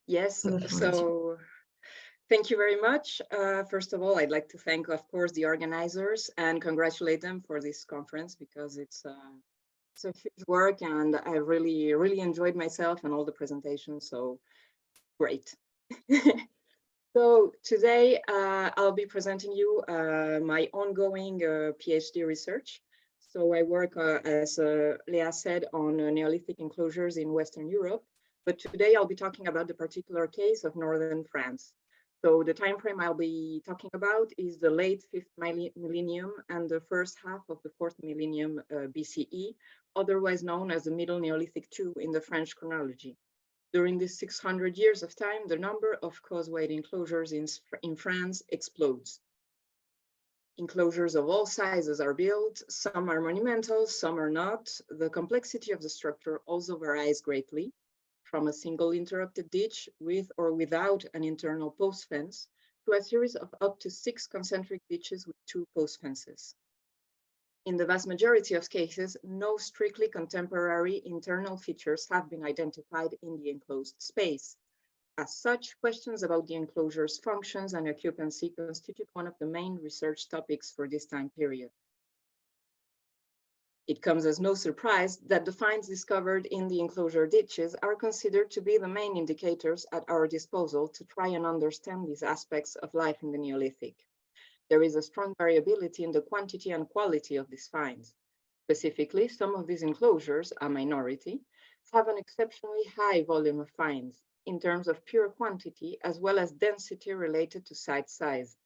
Yes, The floor is yours. so thank you very much. First of all, I'd like to thank, of course, the organizers and congratulate them for this conference because it's a huge work and I really enjoyed myself and all the presentations, so great. So today I'll be presenting you my ongoing PhD research. So I work, as Leah said, on Neolithic enclosures in Western Europe. But today I'll be talking about the particular case of northern France. So the time frame I'll be talking about is the late 5th millennium and the first half of the 4th millennium BCE, otherwise known as the Middle Neolithic II in the French chronology. During these 600 years of time, the number of causewayed enclosures in France explodes. Enclosures of all sizes are built, some are monumental, some are not. The complexity of the structure also varies greatly, from a single interrupted ditch with or without an internal post fence to a series of up to 6 concentric ditches with 2 post fences. In the vast majority of cases, no strictly contemporary internal features have been identified in the enclosed space. As such, questions about the enclosure's functions and occupancy constitute one of the main research topics for this time period. It comes as no surprise that the finds discovered in the enclosure ditches are considered to be the main indicators at our disposal to try and understand these aspects of life in the Neolithic. There is a strong variability in the quantity and quality of these finds. Specifically, some of these enclosures, a minority, have an exceptionally high volume of finds in terms of pure quantity as well as density related to site size.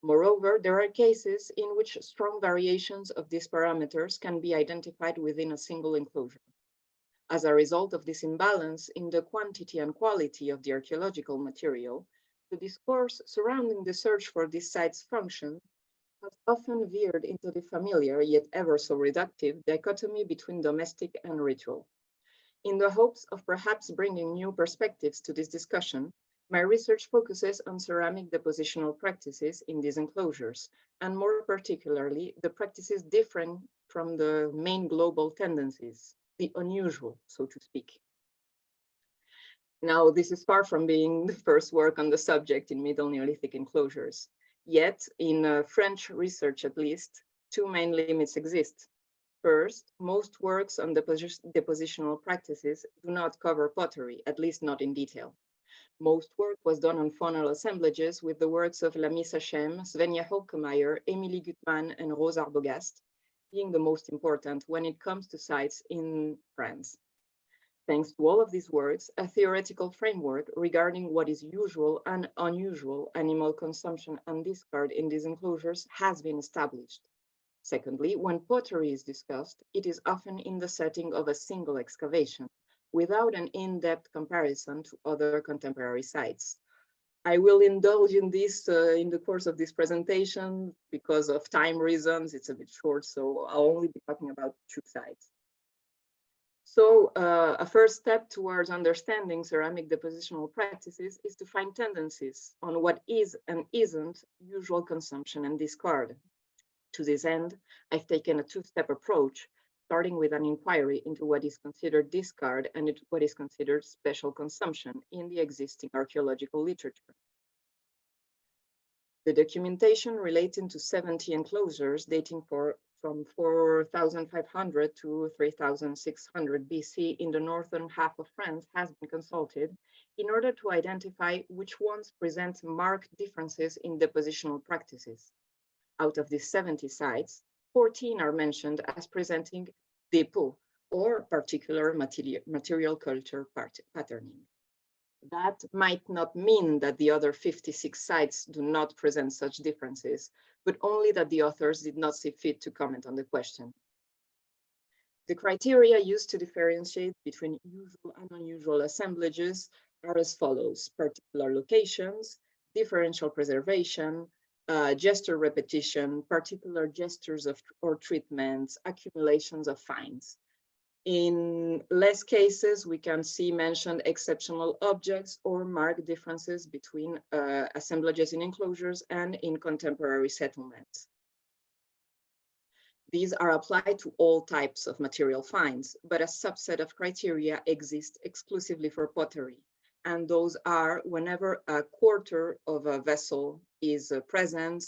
Moreover, there are cases in which strong variations of these parameters can be identified within a single enclosure. As a result of this imbalance in the quantity and quality of the archaeological material, the discourse surrounding the search for this site's function has often veered into the familiar, yet ever so reductive, dichotomy between domestic and ritual. In the hopes of perhaps bringing new perspectives to this discussion, my research focuses on ceramic depositional practices in these enclosures, and more particularly, the practices differing from the main global tendencies, the unusual, so to speak. Now, this is far from being the first work on the subject in Middle Neolithic enclosures. Yet, in French research at least, 2 main limits exist. First, most works on depositional practices do not cover pottery, at least not in detail. Most work was done on faunal assemblages with the works of Lamis Hachem, Svenja Haukemeyer, Emilie Gutmann, and Rose Arbogast being the most important when it comes to sites in France. Thanks to all of these works, a theoretical framework regarding what is usual and unusual animal consumption and discard in these enclosures has been established. Secondly, when pottery is discussed, it is often in the setting of a single excavation, without an in-depth comparison to other contemporary sites. I will indulge in this in the course of this presentation because of time reasons. It's a bit short, so I'll only be talking about 2 sites. So a first step towards understanding ceramic depositional practices is to find tendencies on what is and isn't usual consumption and discard. To this end, I've taken a 2-step approach, starting with an inquiry into what is considered discard and what is considered special consumption in the existing archaeological literature. The documentation relating to 70 enclosures dating from 4,500 to 3,600 BC in the northern half of France has been consulted in order to identify which ones present marked differences in depositional practices. Out of these 70 sites, 14 are mentioned as presenting dépôt or particular material culture patterning. That might not mean that the other 56 sites do not present such differences, but only that the authors did not see fit to comment on the question. The criteria used to differentiate between usual and unusual assemblages are as follows: particular locations, differential preservation, gesture repetition, particular gestures or treatments, accumulations of finds. In less cases, we can see mentioned exceptional objects or marked differences between assemblages in enclosures and in contemporary settlements. These are applied to all types of material finds, but a subset of criteria exist exclusively for pottery. and those are whenever a quarter of a vessel is present,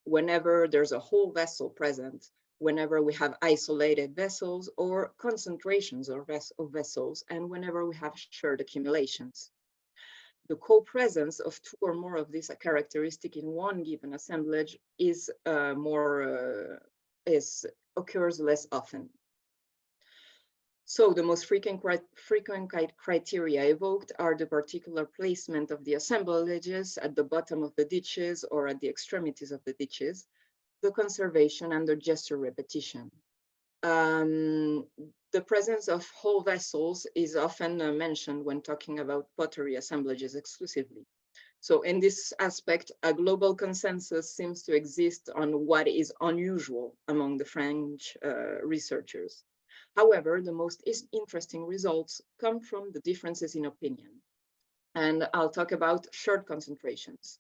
whenever there's a whole vessel present, whenever we have isolated vessels or concentrations of vessels, and whenever we have shared accumulations. The co-presence of two or more of these characteristics in one given assemblage occurs less often. So the most frequent criteria evoked are the particular placement of the assemblages at the bottom of the ditches or at the extremities of the ditches, the conservation and the gesture repetition. The presence of whole vessels is often mentioned when talking about pottery assemblages exclusively. So in this aspect, a global consensus seems to exist on what is unusual among the French researchers. However, the most interesting results come from the differences in opinion. And I'll talk about shared concentrations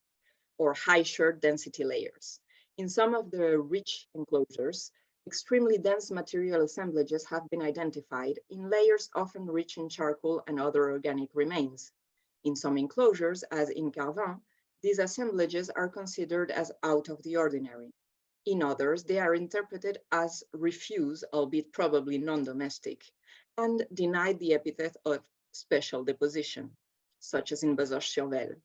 or high shared density layers. In some of the rich enclosures, extremely dense material assemblages have been identified in layers often rich in charcoal and other organic remains. In some enclosures, as in Carvin, these assemblages are considered as out of the ordinary. In others, they are interpreted as refuse, albeit probably non-domestic, and denied the epithet of special deposition, such as in Bazoches-sur-Vesle.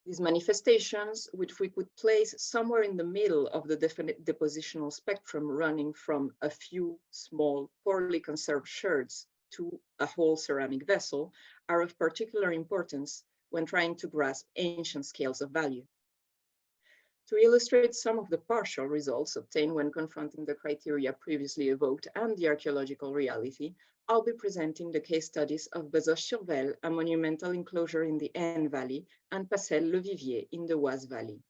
These manifestations, which we could place somewhere in the middle of the depositional spectrum, running from a few small, poorly conserved sherds to a whole ceramic vessel, are of particular importance when trying to grasp ancient scales of value. To illustrate some of the partial results obtained when confronting the criteria previously evoked and the archaeological reality, I'll be presenting the case studies of Bazoches-sur-Vesle, a monumental enclosure in the Aisne Valley, and Passel-le-Vivier in the Oise Valley.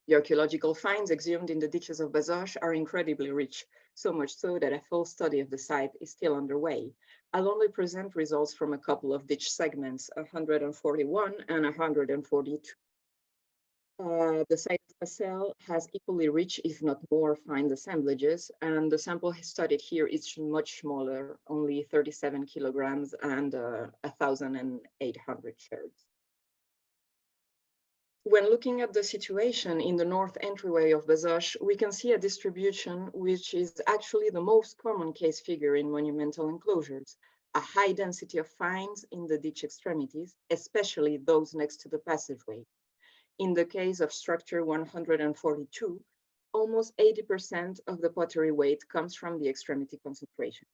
The archaeological finds exhumed in the ditches of Bazoches are incredibly rich, so much so that a full study of the site is still underway. I'll only present results from a couple of ditch segments, 141 and 142. The site of Passel has equally rich, if not more, find assemblages, and the sample studied here is much smaller, only 37 kilograms and 1,800 sherds. When looking at the situation in the north entryway of Bazoches, we can see a distribution which is actually the most common case figure in monumental enclosures, a high density of finds in the ditch extremities, especially those next to the passageway. In the case of structure 142, almost 80% of the pottery weight comes from the extremity concentration.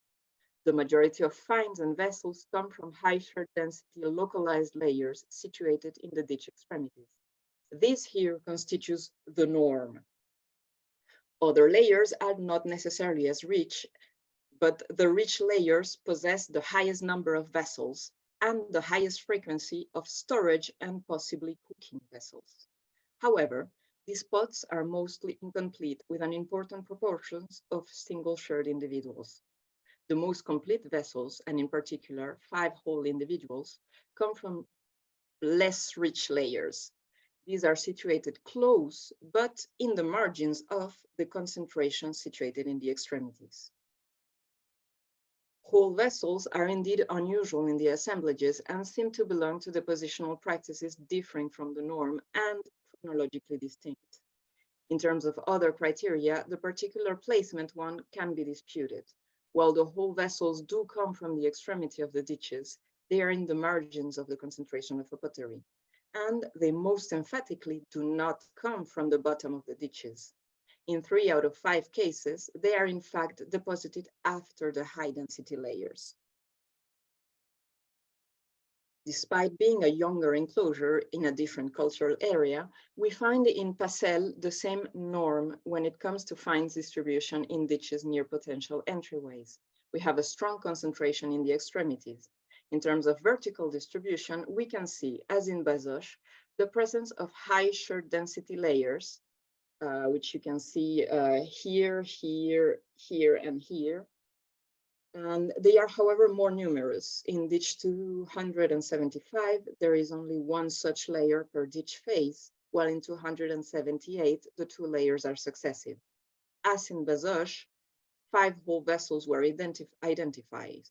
The majority of finds and vessels come from high shared density localized layers situated in the ditch extremities. This here constitutes the norm. Other layers are not necessarily as rich, but the rich layers possess the highest number of vessels and the highest frequency of storage and possibly cooking vessels. However, these pots are mostly incomplete with an important proportion of single shared individuals. The most complete vessels, and in particular 5 whole individuals, come from less rich layers. These are situated close, but in the margins of the concentration situated in the extremities. Whole vessels are indeed unusual in the assemblages and seem to belong to depositional practices differing from the norm and chronologically distinct. In terms of other criteria, the particular placement one can be disputed. While the whole vessels do come from the extremity of the ditches, they are in the margins of the concentration of a pottery, and they most emphatically do not come from the bottom of the ditches. In 3 out of 5 cases, they are in fact deposited after the high density layers. Despite being a younger enclosure in a different cultural area, we find in Passel the same norm when it comes to finds distribution in ditches near potential entryways. We have a strong concentration in the extremities. In terms of vertical distribution, we can see, as in Bazoches, the presence of high shared density layers, which you can see here, and here. And they are, however, more numerous. In ditch 275, there is only 1 such layer per ditch face, while in 278, the 2 layers are successive. As in Bazoches, 5 whole vessels were identified.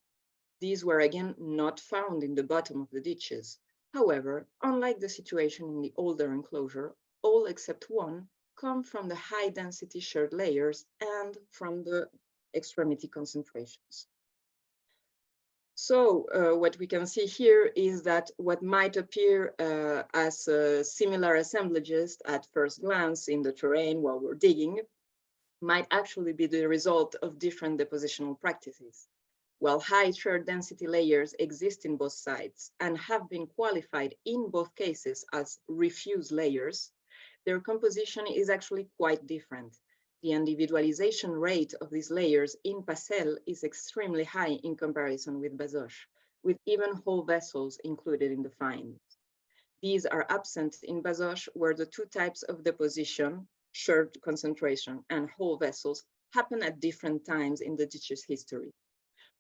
These were again not found in the bottom of the ditches, However, unlike the situation in the older enclosure, all except one come from the high density shared layers and from the extremity concentrations. So what we can see here is that what might appear as similar assemblages at first glance in the terrain while we're digging might actually be the result of different depositional practices. While high shared density layers exist in both sites and have been qualified in both cases as refuse layers, their composition is actually quite different. The individualization rate of these layers in Pacelle is extremely high in comparison with Bazoches, with even whole vessels included in the find. These are absent in Bazoches, where the two types of deposition, shared concentration and whole vessels, happen at different times in the ditch's history.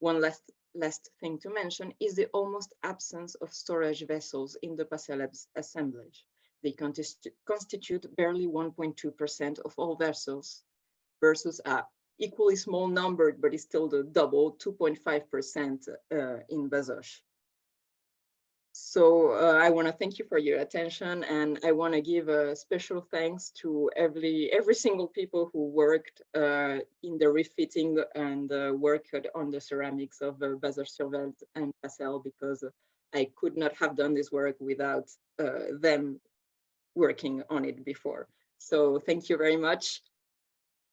One last thing to mention is the almost absence of storage vessels in the Pacelle assemblage. They constitute barely 1.2% of all vessels versus a equally small number, but it's still the double, 2.5% in Bazoches. So I want to thank you for your attention, and I want to give a special thanks to every single people who worked in the refitting and worked on the ceramics of Bazoches-sur-Vesle and Pacelle, because I could not have done this work without them working on it before. So thank you very much.